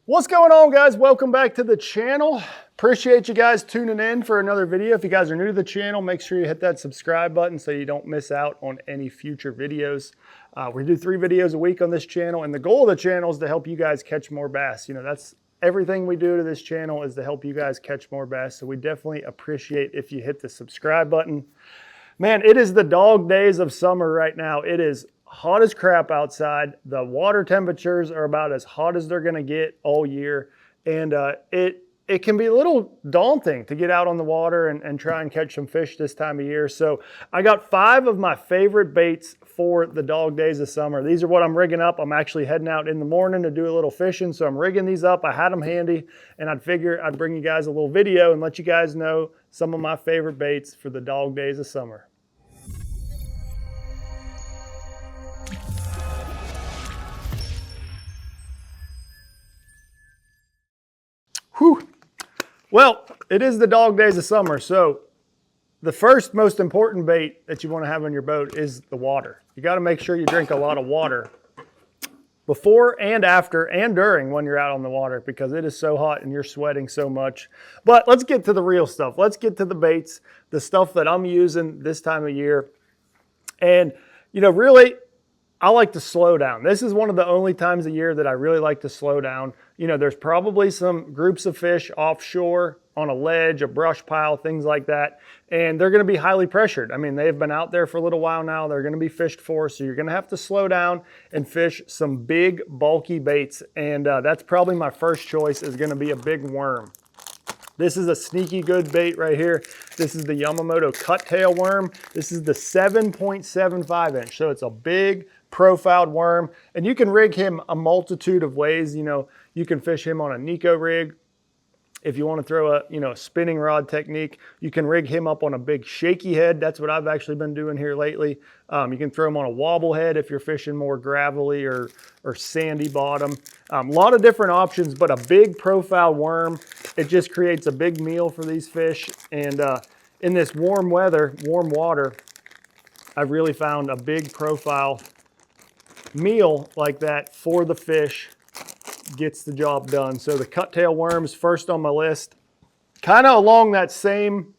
What's going on, guys? Welcome back to the channel. Appreciate you guys tuning in for another video. If you guys are new to the channel, make sure you hit that subscribe button so you don't miss out on any future videos. We do 3 videos a week on this channel, and the goal of the channel is to help you guys catch more bass. You know, that's everything we do to this channel is to help you guys catch more bass. So we definitely appreciate if you hit the subscribe button. Man, it is the dog days of summer right now. It is hot as crap outside. The water temperatures are about as hot as they're gonna get all year. And it can be a little daunting to get out on the water and try and catch some fish this time of year. So I got 5 of my favorite baits for the dog days of summer. These are what I'm rigging up. I'm actually heading out in the morning to do a little fishing. So I'm rigging these up. I had them handy and I'd figure I'd bring you guys a little video and let you guys know some of my favorite baits for the dog days of summer. Whew. Well, it is the dog days of summer, so the first most important bait that you want to have on your boat is the water. You got to make sure you drink a lot of water before and after and during when you're out on the water because it is so hot and you're sweating so much. But let's get to the real stuff. Let's get to the baits, the stuff that I'm using this time of year. And, you know, really, I like to slow down. This is one of the only times a year that I really like to slow down. You know, there's probably some groups of fish offshore on a ledge, a brush pile, things like that. And they're gonna be highly pressured. I mean, they've been out there for a little while now. They're gonna be fished for. So you're gonna have to slow down and fish some big, bulky baits. And that's probably my first choice is gonna be a big worm. This is a sneaky good bait right here. This is the Yamamoto cut tail worm. This is the 7.75 inch. So it's a big profiled worm, and you can rig him a multitude of ways. You know, you can fish him on a Nico rig. If you want to throw a spinning rod technique, you can rig him up on a big shaky head. That's what I've actually been doing here lately. You can throw him on a wobble head if you're fishing more gravelly or sandy bottom. A lot of different options, but a big profile worm, it just creates a big meal for these fish. And in this warm weather, warm water, I've really found a big profile meal like that for the fish gets the job done. So the cut tail worms first on my list, kind of along that same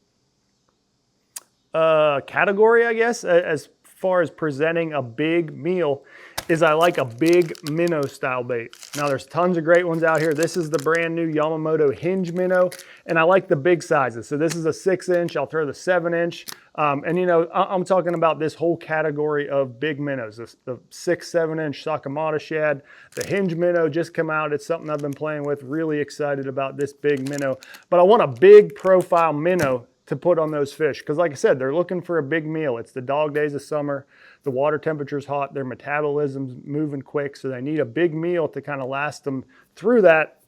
category, I guess, as far as presenting a big meal is I like a big minnow style bait. Now there's tons of great ones out here. This is the brand new Yamamoto hinge minnow, and I like the big sizes. So this is a 6 inch, I'll throw the 7 inch. And you know, I'm talking about this whole category of big minnows, the 6-7 inch Sakamata shad. The hinge minnow just come out. It's something I've been playing with, really excited about this big minnow. But I want a big profile minnow to put on those fish. Because like I said, they're looking for a big meal. It's the dog days of summer. The water temperature's hot, their metabolism's moving quick, so they need a big meal to kind of last them through that.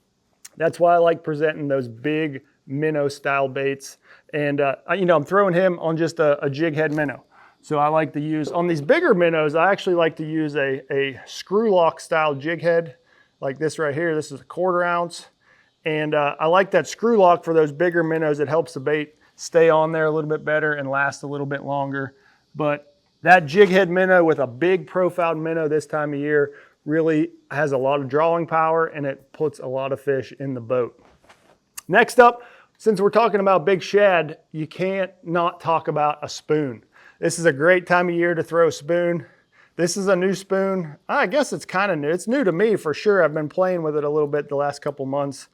That's why I like presenting those big minnow style baits. And you know, I'm throwing him on just a jig head minnow. So I like to use, on these bigger minnows, I actually like to use a screw lock style jig head like this right here. This is a 1/4 ounce. And I like that screw lock for those bigger minnows. It helps the bait stay on there a little bit better and last a little bit longer. But that jig head minnow with a big profiled minnow this time of year really has a lot of drawing power and it puts a lot of fish in the boat. Next up, since we're talking about big shad, you can't not talk about a spoon. This is a great time of year to throw a spoon. This is a new spoon. I guess it's kind of new. It's new to me for sure. I've been playing with it a little bit the last couple months.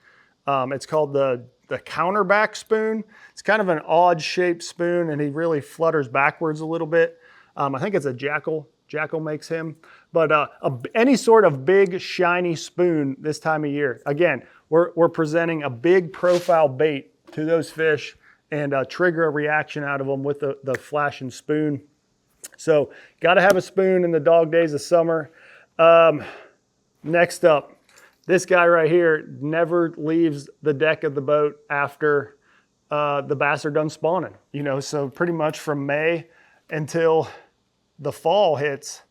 It's called the counterback spoon. It's kind of an odd shaped spoon and he really flutters backwards a little bit. I think it's a Jackal. Jackal makes him. But any sort of big shiny spoon this time of year. Again, we're presenting a big profile bait to those fish and trigger a reaction out of them with the flashing spoon. So got to have a spoon in the dog days of summer. Next up, this guy right here never leaves the deck of the boat after the bass are done spawning. You know, so pretty much from May until the fall hits,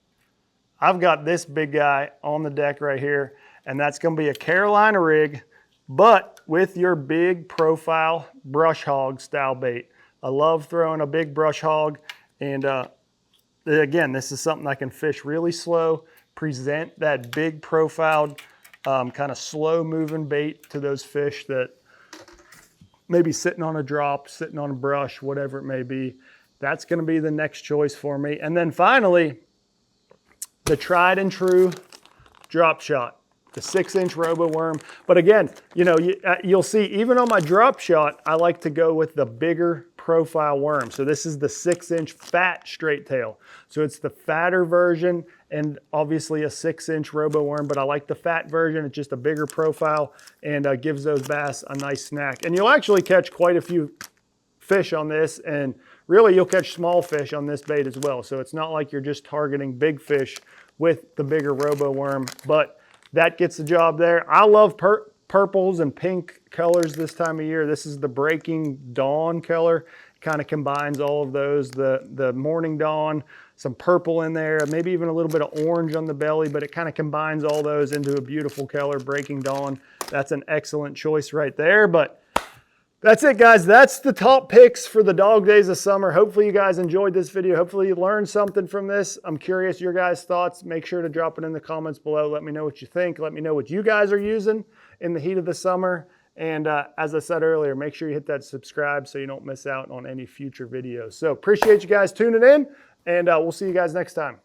I've got this big guy on the deck right here, and that's gonna be a Carolina rig, but with your big profile brush hog style bait. I love throwing a big brush hog, and again, this is something I can fish really slow, present that big profiled kind of slow moving bait to those fish that maybe sitting on a drop, sitting on a brush, whatever it may be. That's going to be the next choice for me. And then finally, the tried and true drop shot, the 6-inch robo worm. But again, you know, you'll see even on my drop shot, I like to go with the bigger profile worm. So this is the 6-inch fat straight tail. So it's the fatter version and obviously a 6-inch robo worm, but I like the fat version. It's just a bigger profile and gives those bass a nice snack. And you'll actually catch quite a few fish on this, and really you'll catch small fish on this bait as well. So it's not like you're just targeting big fish with the bigger robo worm, but that gets the job there. I love purples and pink colors this time of year. This is the Breaking Dawn color. Kind of combines all of those, the Morning Dawn, some purple in there, maybe even a little bit of orange on the belly, but it kind of combines all those into a beautiful color, Breaking Dawn. That's an excellent choice right there. But that's it, guys. That's the top picks for the dog days of summer. Hopefully you guys enjoyed this video. Hopefully you learned something from this. I'm curious your guys' thoughts. Make sure to drop it in the comments below. Let me know what you think. Let me know what you guys are using in the heat of the summer. And as I said earlier, make sure you hit that subscribe so you don't miss out on any future videos. So appreciate you guys tuning in, and we'll see you guys next time.